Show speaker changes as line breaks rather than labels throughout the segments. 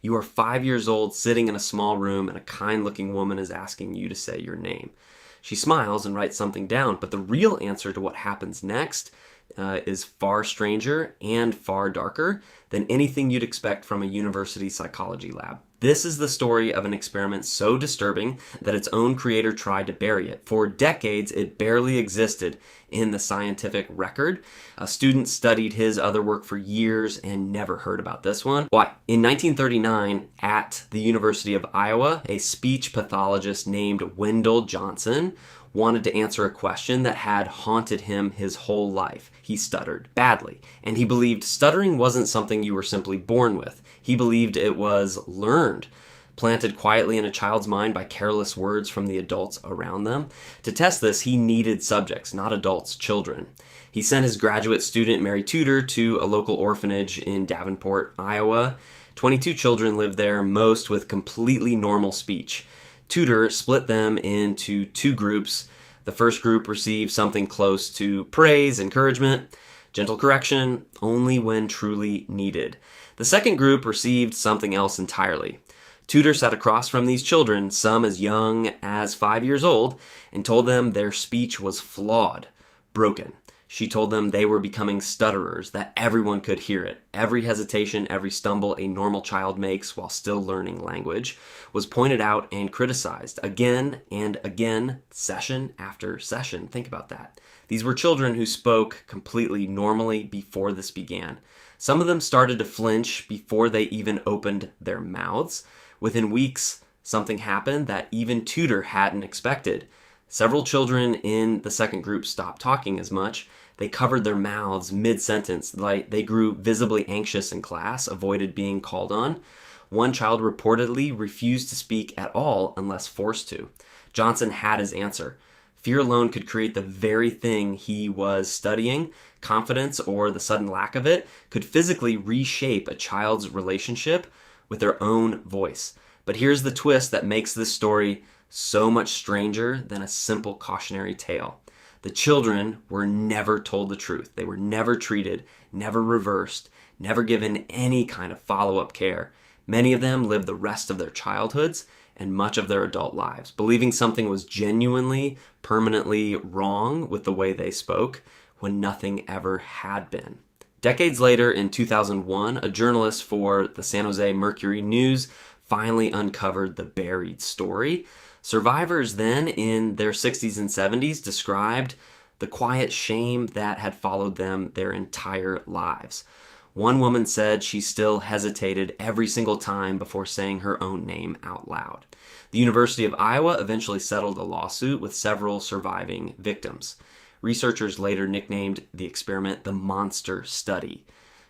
You are 5 years old, sitting in a small room, and a kind-looking woman is asking you to say your name. She smiles and writes something down, but the real answer to what happens next is far stranger and far darker than anything you'd expect from a university psychology lab. This is the story of an experiment so disturbing that its own creator tried to bury it. For decades, it barely existed in the scientific record. A student studied his other work for years and never heard about this one. Why? In 1939, at the University of Iowa, a speech pathologist named Wendell Johnson wanted to answer a question that had haunted him his whole life. He stuttered badly, and he believed stuttering wasn't something you were simply born with. He believed it was learned, planted quietly in a child's mind by careless words from the adults around them. To test this, he needed subjects, not adults, children. He sent his graduate student, Mary Tudor, to a local orphanage in Davenport, Iowa. 22 children lived there, most with completely normal speech. Tudor split them into two groups. The first group received something close to praise, encouragement, gentle correction, only when truly needed. The second group received something else entirely. Tudor sat across from these children, some as young as 5 years old, and told them their speech was flawed, broken. She told them they were becoming stutterers, that everyone could hear it. Every hesitation, every stumble a normal child makes while still learning language was pointed out and criticized again and again, session after session. Think about that. These were children who spoke completely normally before this began. Some of them started to flinch before they even opened their mouths. Within weeks, something happened that even Tudor hadn't expected. Several children in the second group stopped talking as much. They covered their mouths mid-sentence, like they grew visibly anxious in class, avoided being called on. One child reportedly refused to speak at all unless forced to. Johnson had his answer. Fear alone could create the very thing he was studying. Confidence, or the sudden lack of it, could physically reshape a child's relationship with their own voice. But here's the twist that makes this story so much stranger than a simple cautionary tale. The children were never told the truth. They were never treated, never reversed, never given any kind of follow-up care. Many of them lived the rest of their childhoods and much of their adult lives, believing something was genuinely, permanently wrong with the way they spoke when nothing ever had been. Decades later, in 2001, a journalist for the San Jose Mercury News finally uncovered the buried story. Survivors then, in their 60s and 70s, described the quiet shame that had followed them their entire lives. One woman said she still hesitated every single time before saying her own name out loud. The University of Iowa eventually settled a lawsuit with several surviving victims. Researchers later nicknamed the experiment the Monster Study,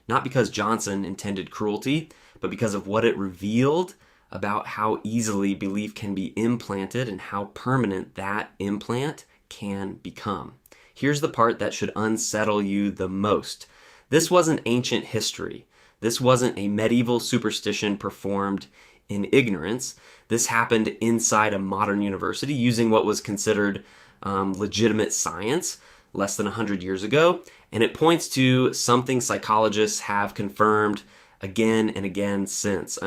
not because Johnson intended cruelty, but because of what it revealed about how easily belief can be implanted and how permanent that implant can become. Here's the part that should unsettle you the most. This wasn't ancient history. This wasn't a medieval superstition performed in ignorance. This happened inside a modern university using what was considered legitimate science less than 100 years ago. And it points to something psychologists have confirmed again and again since.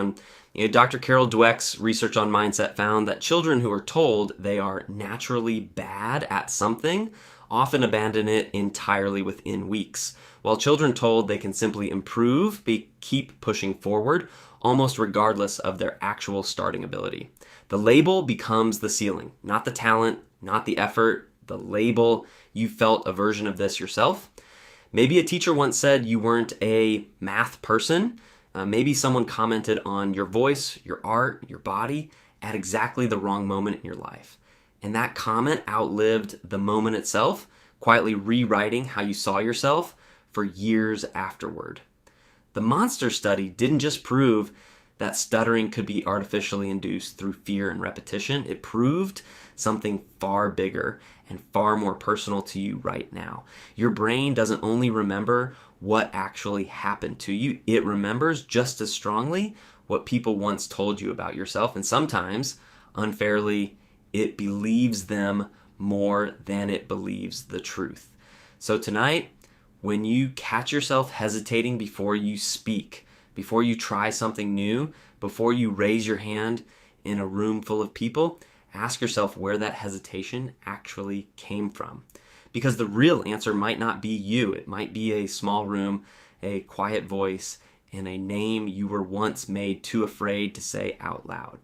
Dr. Carol Dweck's research on mindset found that children who are told they are naturally bad at something often abandon it entirely within weeks, while children told they can simply improve, keep pushing forward, almost regardless of their actual starting ability. The label becomes the ceiling, not the talent, not the effort, the label. You felt a version of this yourself. Maybe a teacher once said you weren't a math person. Maybe someone commented on your voice, your art, your body at exactly the wrong moment in your life. And that comment outlived the moment itself, quietly rewriting how you saw yourself for years afterward. The Monster Study didn't just prove that stuttering could be artificially induced through fear and repetition. It proved something far bigger and far more personal to you right now. Your brain doesn't only remember what actually happened to you, it remembers just as strongly what people once told you about yourself, and sometimes, unfairly, it believes them more than it believes the truth. So tonight, when you catch yourself hesitating before you speak, before you try something new, Before you raise your hand in a room full of people, ask yourself where that hesitation actually came from. Because the real answer might not be you. It might be a small room, a quiet voice, and a name you were once made too afraid to say out loud.